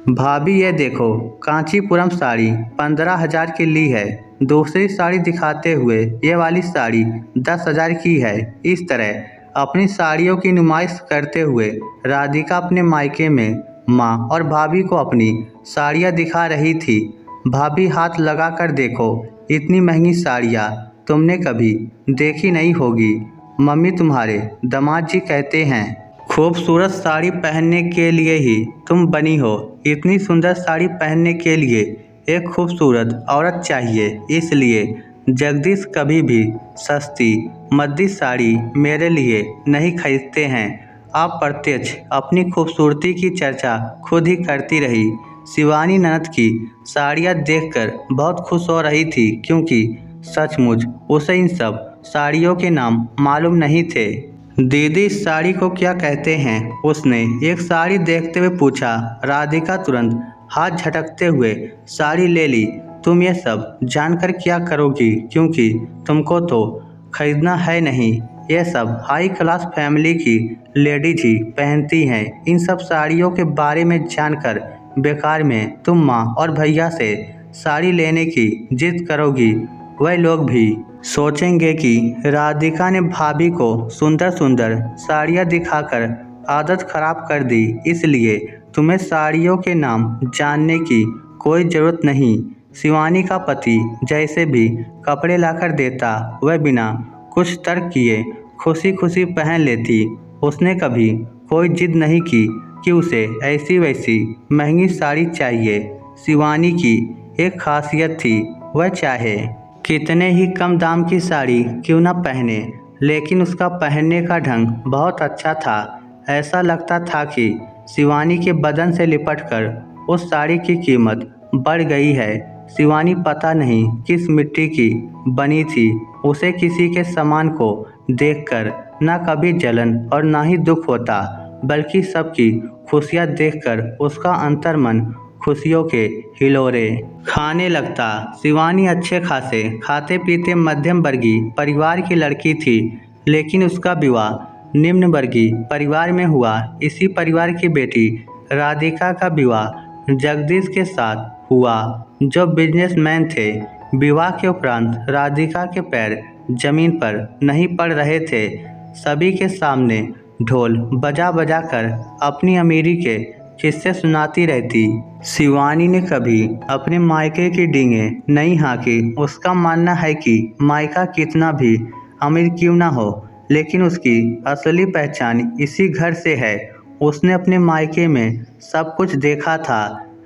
भाभी ये देखो, कांचीपुरम साड़ी 15,000 की ली है। दूसरी साड़ी दिखाते हुए ये वाली साड़ी 10,000 की है। इस तरह अपनी साड़ियों की नुमाइश करते हुए राधिका अपने मायके में माँ और भाभी को अपनी साड़ियाँ दिखा रही थी। भाभी हाथ लगा कर देखो, इतनी महंगी साड़ियाँ तुमने कभी देखी नहीं होगी। मम्मी तुम्हारे दामाद जी कहते हैं खूबसूरत साड़ी पहनने के लिए ही तुम बनी हो। इतनी सुंदर साड़ी पहनने के लिए एक खूबसूरत औरत चाहिए। इसलिए जगदीश कभी भी सस्ती मद्दी साड़ी मेरे लिए नहीं खरीदते हैं। आप प्रत्यक्ष अपनी खूबसूरती की चर्चा खुद ही करती रही। शिवानी ननद की साड़ियाँ देखकर बहुत खुश हो रही थी, क्योंकि सचमुच उसे इन सब साड़ियों के नाम मालूम नहीं थे। दीदी, इस साड़ी को क्या कहते हैं? उसने एक साड़ी देखते हुए पूछा। राधिका तुरंत हाथ झटकते हुए साड़ी ले ली। तुम ये सब जानकर क्या करोगी, क्योंकि तुमको तो खरीदना है नहीं। ये सब हाई क्लास फैमिली की लेडीज ही पहनती हैं। इन सब साड़ियों के बारे में जानकर बेकार में तुम माँ और भैया से साड़ी लेने की जिद करोगी। वह लोग भी सोचेंगे कि राधिका ने भाभी को सुंदर सुंदर साड़ियाँ दिखाकर आदत खराब कर दी। इसलिए तुम्हें साड़ियों के नाम जानने की कोई ज़रूरत नहीं। शिवानी का पति जैसे भी कपड़े लाकर देता, वह बिना कुछ तर्क किए खुशी खुशी पहन लेती। उसने कभी कोई जिद नहीं की कि उसे ऐसी वैसी महंगी साड़ी चाहिए। शिवानी की एक खासियत थी, वह चाहे कितने ही कम दाम की साड़ी क्यों न पहने, लेकिन उसका पहनने का ढंग बहुत अच्छा था। ऐसा लगता था कि शिवानी के बदन से लिपटकर उस साड़ी की कीमत बढ़ गई है। शिवानी पता नहीं किस मिट्टी की बनी थी। उसे किसी के सामान को देखकर न कभी जलन और ना ही दुख होता, बल्कि सबकी खुशियाँ देखकर उसका अंतर्मन खुशियों के हिलोरे खाने लगता। शिवानी अच्छे खासे खाते पीते मध्यम वर्गीय परिवार की लड़की थी, लेकिन उसका विवाह निम्न वर्गीय परिवार में हुआ। इसी परिवार की बेटी राधिका का विवाह जगदीश के साथ हुआ, जो बिजनेसमैन थे। विवाह के उपरांत राधिका के पैर जमीन पर नहीं पड़ रहे थे। सभी के सामने ढोल बजा बजा कर अपनी अमीरी के किस्से सुनाती रहती। शिवानी ने कभी अपने मायके की डींगे नहीं हाँकी। उसका मानना है कि मायका कितना भी अमीर क्यों ना हो, लेकिन उसकी असली पहचान इसी घर से है। उसने अपने मायके में सब कुछ देखा था।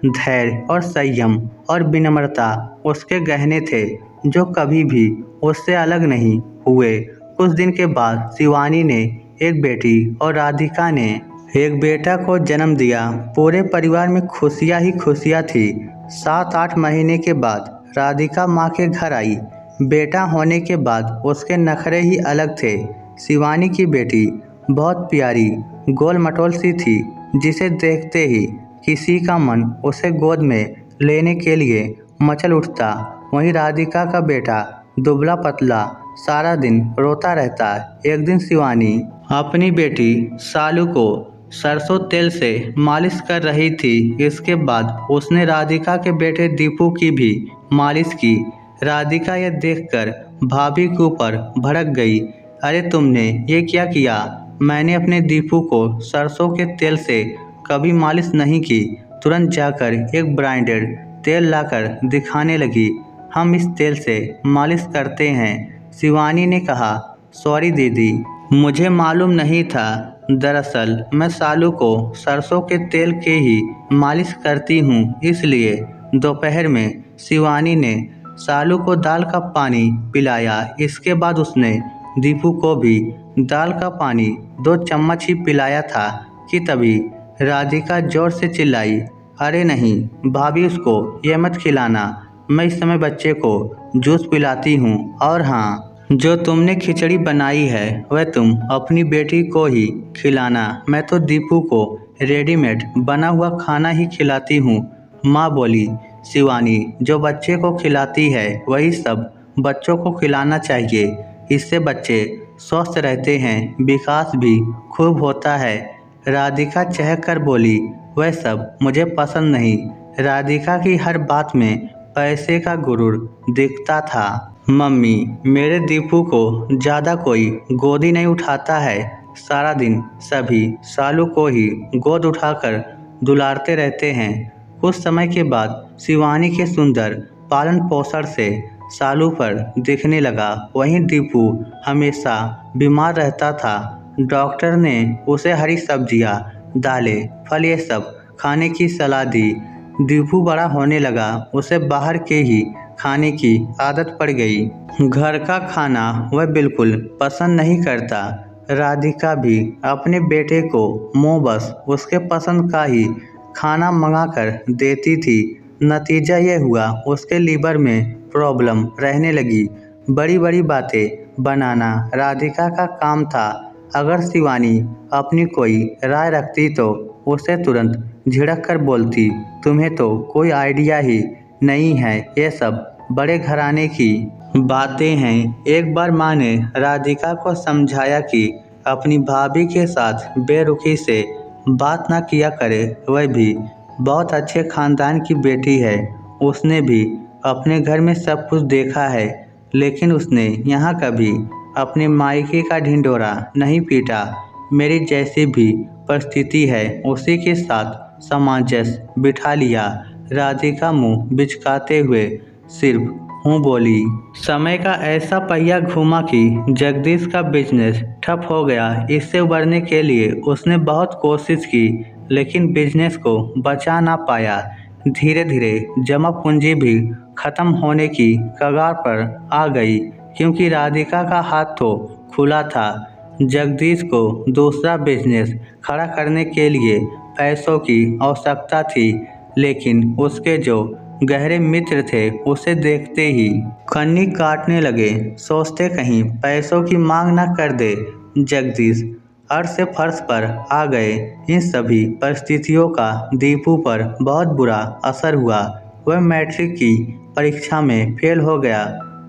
धैर्य और संयम और विनम्रता उसके गहने थे, जो कभी भी उससे अलग नहीं हुए। कुछ दिन के बाद शिवानी ने एक बेटी और राधिका ने एक बेटा को जन्म दिया। पूरे परिवार में खुशियाँ ही खुशियाँ थी। 7-8 महीने के बाद राधिका माँ के घर आई। बेटा होने के बाद उसके नखरे ही अलग थे। शिवानी की बेटी बहुत प्यारी गोल मटोल सी थी, जिसे देखते ही किसी का मन उसे गोद में लेने के लिए मचल उठता। वहीं राधिका का बेटा दुबला पतला सारा दिन रोता रहता। एक दिन शिवानी अपनी बेटी सालू को सरसों तेल से मालिश कर रही थी। इसके बाद उसने राधिका के बेटे दीपू की भी मालिश की। राधिका यह देखकर भाभी के ऊपर भड़क गई। अरे तुमने ये क्या किया? मैंने अपने दीपू को सरसों के तेल से कभी मालिश नहीं की। तुरंत जाकर एक ब्रांडेड तेल लाकर दिखाने लगी। हम इस तेल से मालिश करते हैं। शिवानी ने कहा, सॉरी दीदी, मुझे मालूम नहीं था। दरअसल मैं सालू को सरसों के तेल के ही मालिश करती हूँ। इसलिए दोपहर में शिवानी ने सालू को दाल का पानी पिलाया। इसके बाद उसने दीपू को भी दाल का पानी 2 चम्मच ही पिलाया था कि तभी राधिका जोर से चिल्लाई, अरे नहीं भाभी, उसको ये मत खिलाना। मैं इस समय बच्चे को जूस पिलाती हूँ। और हाँ, जो तुमने खिचड़ी बनाई है वह तुम अपनी बेटी को ही खिलाना। मैं तो दीपू को रेडीमेड बना हुआ खाना ही खिलाती हूँ, माँ बोली। शिवानी जो बच्चे को खिलाती है वही सब बच्चों को खिलाना चाहिए। इससे बच्चे स्वस्थ रहते हैं, विकास भी खूब होता है। राधिका चहक कर बोली, वह सब मुझे पसंद नहीं। राधिका की हर बात में पैसे का गुरूर दिखता था। मम्मी, मेरे दीपू को ज़्यादा कोई गोदी नहीं उठाता है। सारा दिन सभी सालू को ही गोद उठाकर दुलारते रहते हैं। कुछ समय के बाद शिवानी के सुंदर पालन पोषण से सालू पर दिखने लगा। वहीं दीपू हमेशा बीमार रहता था। डॉक्टर ने उसे हरी सब्जियां, दालें, फल ये सब खाने की सलाह दी। दीपू बड़ा होने लगा, उसे बाहर के ही खाने की आदत पड़ गई। घर का खाना वह बिल्कुल पसंद नहीं करता। राधिका भी अपने बेटे को मुँह बस उसके पसंद का ही खाना मंगाकर देती थी। नतीजा ये हुआ, उसके लीवर में प्रॉब्लम रहने लगी। बड़ी बड़ी बातें बनाना राधिका का काम था। अगर शिवानी अपनी कोई राय रखती तो उसे तुरंत झिड़क कर बोलती, तुम्हें तो कोई आइडिया ही नहीं है, ये सब बड़े घराने की बातें हैं। एक बार माँ ने राधिका को समझाया कि अपनी भाभी के साथ बेरुखी से बात ना किया करे। वह भी बहुत अच्छे खानदान की बेटी है। उसने भी अपने घर में सब कुछ देखा है, लेकिन उसने यहाँ कभी अपने मायके का ढिंढोरा नहीं पीटा। मेरी जैसी भी परिस्थिति है उसी के साथ सामंजस्य बिठा लिया। राधिका मुंह बिचकाते हुए सिर्फ हूँ बोली। समय का ऐसा पहिया घूमा कि जगदीश का बिजनेस ठप हो गया। इससे उबरने के लिए उसने बहुत कोशिश की, लेकिन बिजनेस को बचा ना पाया। धीरे धीरे जमा पूंजी भी खत्म होने की कगार पर आ गई, क्योंकि राधिका का हाथ तो खुला था। जगदीश को दूसरा बिजनेस खड़ा करने के लिए पैसों की आवश्यकता थी, लेकिन उसके जो गहरे मित्र थे उसे देखते ही कन्नी काटने लगे। सोचते कहीं पैसों की मांग न कर दे। जगदीश अर्श से फर्श पर आ गए। इन सभी परिस्थितियों का दीपू पर बहुत बुरा असर हुआ। वह मैट्रिक की परीक्षा में फेल हो गया।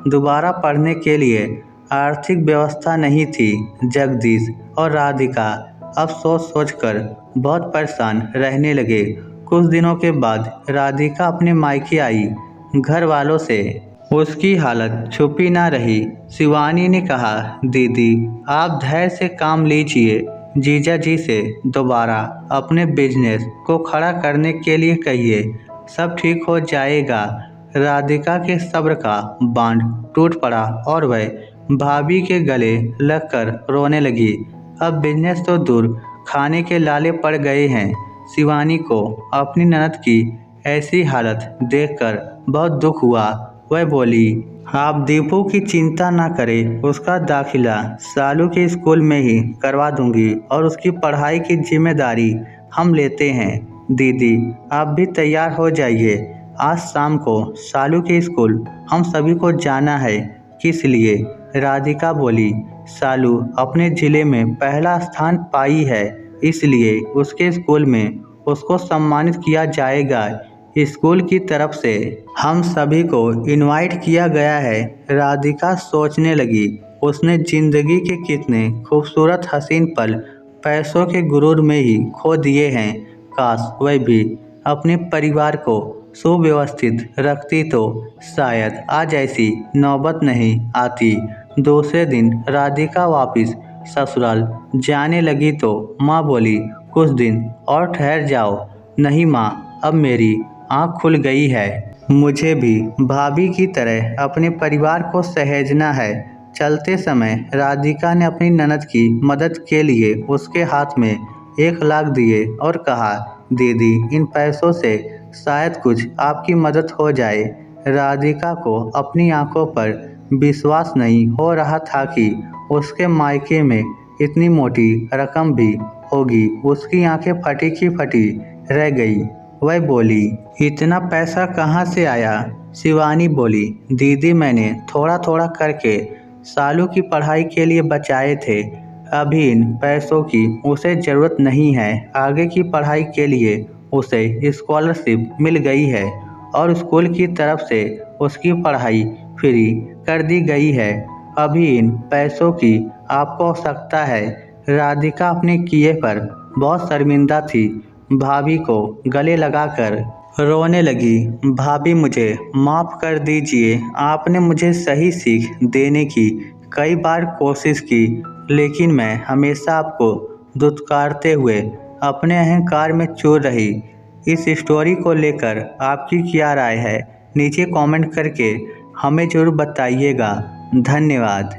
दोबारा पढ़ने के लिए आर्थिक व्यवस्था नहीं थी। जगदीश और राधिका अब सोच सोचकर बहुत परेशान रहने लगे। कुछ दिनों के बाद राधिका अपने मायके आई। घर वालों से उसकी हालत छुपी ना रही। शिवानी ने कहा, दीदी आप धैर्य से काम लीजिए। जीजा जी से दोबारा अपने बिजनेस को खड़ा करने के लिए कहिए, सब ठीक हो जाएगा। राधिका के सब्र का बांध टूट पड़ा और वह भाभी के गले लगकर रोने लगी। अब बिजनेस तो दूर, खाने के लाले पड़ गए हैं। शिवानी को अपनी ननद की ऐसी हालत देखकर बहुत दुख हुआ। वह बोली, आप दीपू की चिंता ना करें, उसका दाखिला सालू के स्कूल में ही करवा दूंगी और उसकी पढ़ाई की जिम्मेदारी हम लेते हैं। दीदी आप भी तैयार हो जाइए, आज शाम को सालू के स्कूल हम सभी को जाना है। किस लिए? राधिका बोली, सालू अपने ज़िले में पहला स्थान पाई है, इसलिए उसके स्कूल में उसको सम्मानित किया जाएगा। स्कूल की तरफ से हम सभी को इनवाइट किया गया है। राधिका सोचने लगी, उसने जिंदगी के कितने खूबसूरत हसीन पल पैसों के गुरूर में ही खो दिए हैं। काश वह भी अपने परिवार को सुव्यवस्थित रखती तो शायद आज ऐसी नौबत नहीं आती। दूसरे दिन राधिका वापस ससुराल जाने लगी तो माँ बोली, कुछ दिन और ठहर जाओ। नहीं माँ, अब मेरी आँख खुल गई है। मुझे भी भाभी की तरह अपने परिवार को सहेजना है। चलते समय राधिका ने अपनी ननद की मदद के लिए उसके हाथ में 1 लाख दिए और कहा, दीदी इन पैसों से शायद कुछ आपकी मदद हो जाए। राधिका को अपनी आंखों पर विश्वास नहीं हो रहा था कि उसके मायके में इतनी मोटी रकम भी होगी। उसकी आंखें फटी की फटी रह गई। वह बोली, इतना पैसा कहाँ से आया? शिवानी बोली, दीदी मैंने थोड़ा थोड़ा करके सालू की पढ़ाई के लिए बचाए थे। अभी इन पैसों की उसे ज़रूरत नहीं है। आगे की पढ़ाई के लिए उसे स्कॉलरशिप मिल गई है और स्कूल की तरफ से उसकी पढ़ाई फ्री कर दी गई है। अभी इन पैसों की आपको आवश्यकता है। राधिका अपने किए पर बहुत शर्मिंदा थी। भाभी को गले लगाकर रोने लगी। भाभी मुझे माफ़ कर दीजिए, आपने मुझे सही सीख देने की कई बार कोशिश की, लेकिन मैं हमेशा आपको दुत्कारते हुए अपने अहंकार में चूर रही। इस स्टोरी को लेकर आपकी क्या राय है? नीचे कमेंट करके हमें ज़रूर बताइएगा। धन्यवाद।